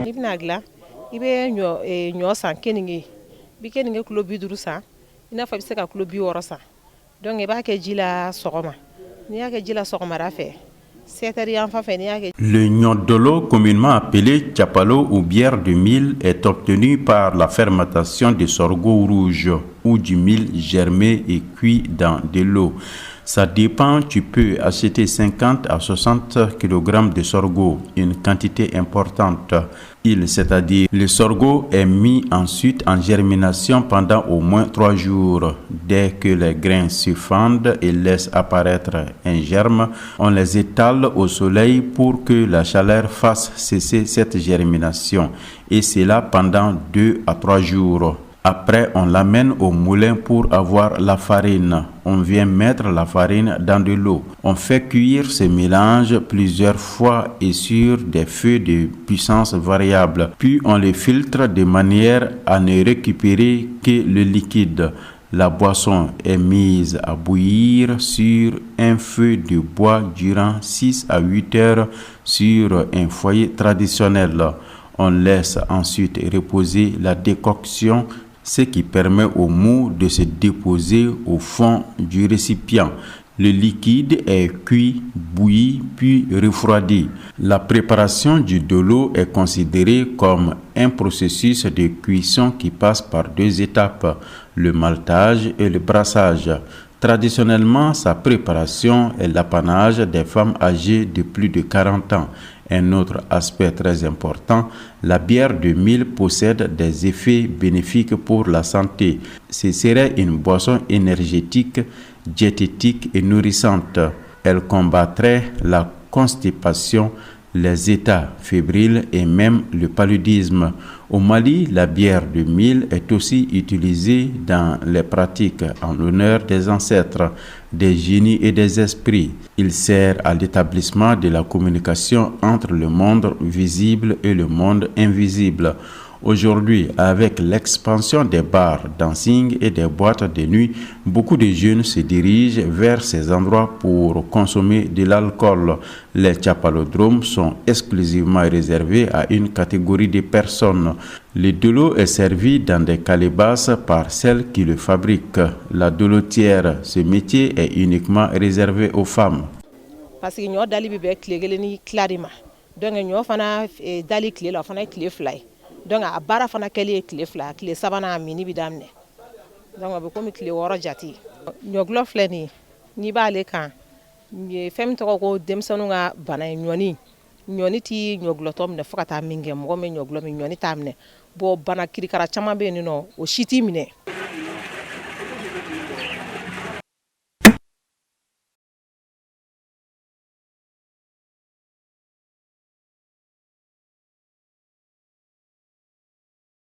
Ibna gla ibe nyo san keninge bi keninge kulo bi duru san ina fa bi se ka kulo bi woro san donc e ba ke jila sogoma ni ya ke jila sogoma rafe setari en fa fe ni ya ke. Le gnodolo, communément appelé tchapalo ou bière de mil, est obtenu par la fermentation de sorgho rouge ou du mil germé et cuit dans de l'eau. Ça dépend, tu peux acheter 50 à 60 kg de sorgho, une quantité importante. C'est-à-dire le sorgho est mis ensuite en germination pendant au moins 3 jours. Dès que les grains se fendent et laissent apparaître un germe, on les étale au soleil pour que la chaleur fasse cesser cette germination, et cela pendant 2 à 3 jours. Après, on l'amène au moulin pour avoir la farine. On vient mettre la farine dans de l'eau. On fait cuire ce mélange plusieurs fois et sur des feux de puissance variable. Puis on le filtre de manière à ne récupérer que le liquide. La boisson est mise à bouillir sur un feu de bois durant 6 à 8 heures sur un foyer traditionnel. On laisse ensuite reposer la décoction, ce qui permet au mou de se déposer au fond du récipient. Le liquide est cuit, bouilli, puis refroidi. La préparation du dolo est considérée comme un processus de cuisson qui passe par 2 étapes, le maltage et le brassage. Traditionnellement, sa préparation est l'apanage des femmes âgées de plus de 40 ans. Un autre aspect très important, la bière de mil possède des effets bénéfiques pour la santé. Ce serait une boisson énergétique, diététique et nourrissante. Elle combattrait la constipation, les états fébriles et même le paludisme. Au Mali, la bière de mil est aussi utilisée dans les pratiques en l'honneur des ancêtres, des génies et des esprits. Il sert à l'établissement de la communication entre le monde visible et le monde invisible. Aujourd'hui, avec l'expansion des bars, dancing et des boîtes de nuit, beaucoup de jeunes se dirigent vers ces endroits pour consommer de l'alcool. Les tchapalodromes sont exclusivement réservés à une catégorie de personnes. Le dolo est servi dans des calebasses par celles qui le fabriquent. La dolotière, ce métier est uniquement réservé aux femmes. Parce que nous dali bibe klegeli kladima. Donc nous fana dali kle la fana kle fly. Donc a bara fana kele kle fly kle sabana mini bidamne. Donc be komi kle woro jati. Nyoglo fleni ni bale kan. Fem to ko demsonu nga bana nyoni ti nyoglo tom ne fakata minge mo me nyoglo mi nyoni tamne bo bana kirikara chama be ni no o shiti mine.